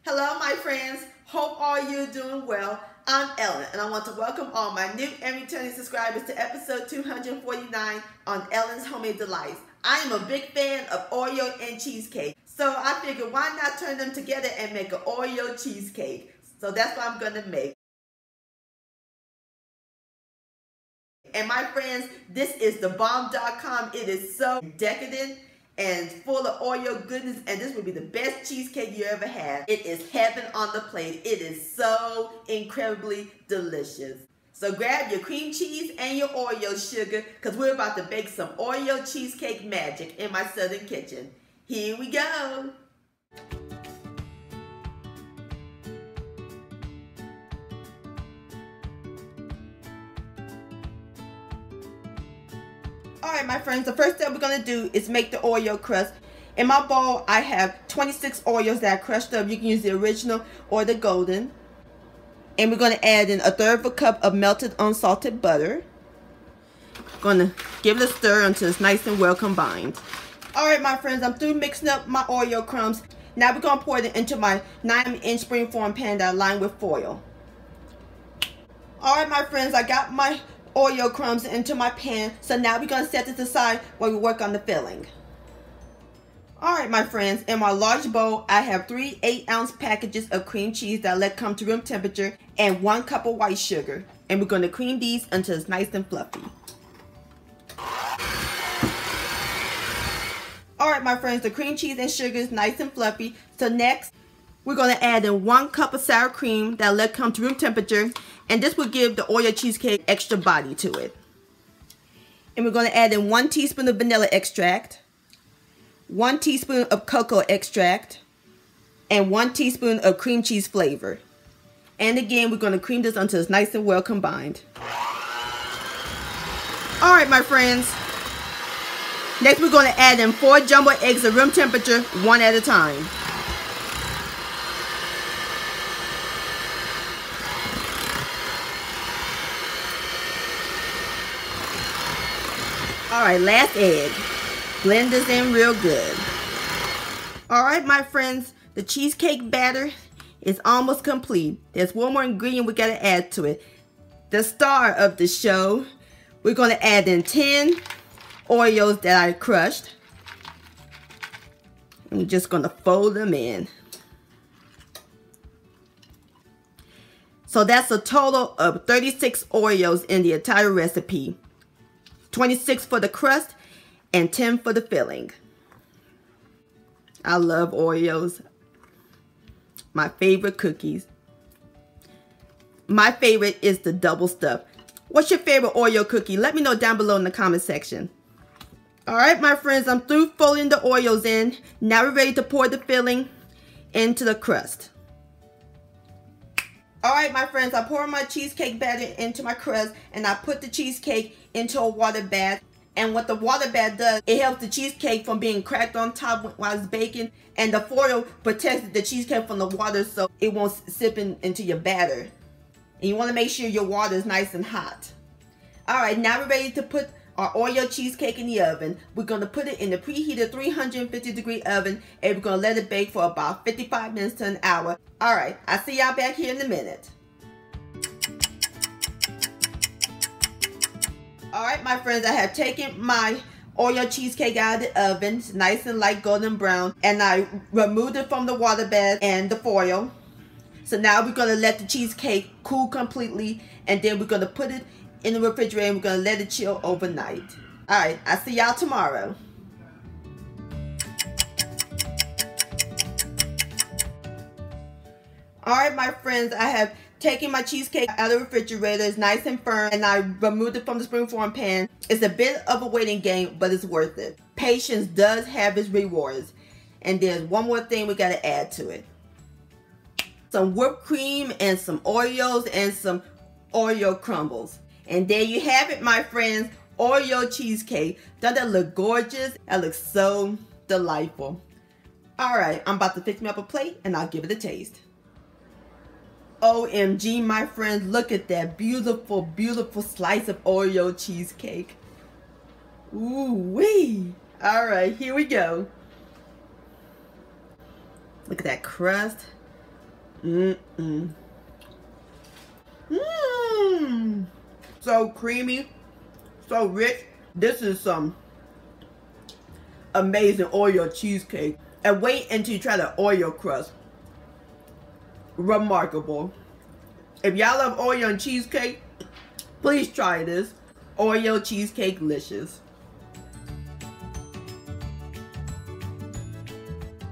Hello, my friends. Hope all you doing well. I'm Ellen, and I want to welcome all my new and returning subscribers to episode 249 on Ellen's Homemade Delights. I am a big fan of Oreo and cheesecake, so I figured why not turn them together and make an Oreo cheesecake. So that's what I'm going to make. And my friends, this is the bomb.com. It is so decadent and full of Oreo goodness, and this will be the best cheesecake you ever had. It is heaven on the plate. It is so incredibly delicious. So grab your cream cheese and your Oreo sugar, because we're about to bake some Oreo cheesecake magic in my southern kitchen. Here we go. Alright, my friends, the first step we're going to do is make the Oreo crust. In my bowl, I have 26 Oreos that I crushed up. You can use the original or the golden. And we're going to add in 1/3 cup of melted unsalted butter. Going to give it a stir until it's nice and well combined. Alright, my friends, I'm through mixing up my Oreo crumbs. Now we're going to pour it into my 9-inch springform pan that I lined with foil. Alright, my friends, I got my Oreo crumbs into my pan, so now we're going to set this aside while we work on the filling. Alright, my friends, in my large bowl I have 3 8-ounce packages of cream cheese that I let come to room temperature and 1 cup of white sugar, and we're going to cream these until it's nice and fluffy. Alright, my friends, the cream cheese and sugar is nice and fluffy, so next we're going to add in 1 cup of sour cream that I let come to room temperature, and this will give the Oreo cheesecake extra body to it. And we're going to add in 1 teaspoon of vanilla extract, 1 teaspoon of cocoa extract, and 1 teaspoon of cream cheese flavor. And again, we're going to cream this until it's nice and well combined. Alright, my friends. Next, we're going to add in 4 jumbo eggs at room temperature, 1 at a time. Alright, last egg. Blend this in real good. Alright, my friends, the cheesecake batter is almost complete. There's one more ingredient we got to add to it. The star of the show. We're going to add in 10 Oreos that I crushed. I'm just going to fold them in. So that's a total of 36 Oreos in the entire recipe. 26 for the crust and 10 for the filling. I love Oreos. My favorite cookies. My favorite is the double stuff. What's your favorite Oreo cookie? Let me know down below in the comment section. Alright, my friends, I'm through folding the Oreos in. Now we're ready to pour the filling into the crust. Alright, my friends, I pour my cheesecake batter into my crust, and I put the cheesecake into a water bath. And what the water bath does, it helps the cheesecake from being cracked on top while it's baking, and the foil protects the cheesecake from the water so it won't sip into your batter. And you want to make sure your water is nice and hot. Alright, now we're ready to put our Oreo cheesecake in the oven. We're going to put it in the preheated 350-degree oven, and we're going to let it bake for about 55 minutes to an hour. Alright, I'll see y'all back here in a minute. Alright, my friends, I have taken my Oreo cheesecake out of the oven. It's nice and light golden brown, and I removed it from the water bath and the foil. So now we're going to let the cheesecake cool completely, and then we're going to put it in the refrigerator, and we're going to let it chill overnight. Alright, I'll see y'all tomorrow. Alright, my friends, I have taken my cheesecake out of the refrigerator. It's nice and firm, and I removed it from the springform pan. It's a bit of a waiting game, but it's worth it. Patience does have its rewards. And there's one more thing we got to add to it. Some whipped cream and some Oreos and some Oreo crumbles. And there you have it, my friends. Oreo cheesecake. Doesn't that look gorgeous? That looks so delightful. Alright, I'm about to fix me up a plate, and I'll give it a taste. OMG, my friends, look at that beautiful, beautiful slice of Oreo cheesecake. Ooh wee. Alright, here we go. Look at that crust. Mmm. Mmm. So creamy, so rich. This is some amazing Oreo cheesecake. And wait until you try the Oreo crust. Remarkable. If y'all love Oreo and cheesecake, please try this. Oreo cheesecake licious.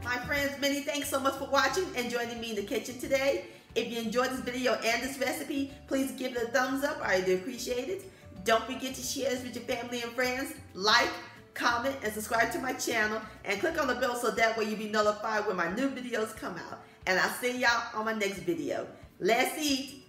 My friends, many thanks so much for watching and joining me in the kitchen today. If you enjoyed this video and this recipe, please give it a thumbs up. I do appreciate it. Don't forget to share this with your family and friends. Like, comment, and subscribe to my channel. And click on the bell so that way you'll be notified when my new videos come out. And I'll see y'all on my next video. Let's eat.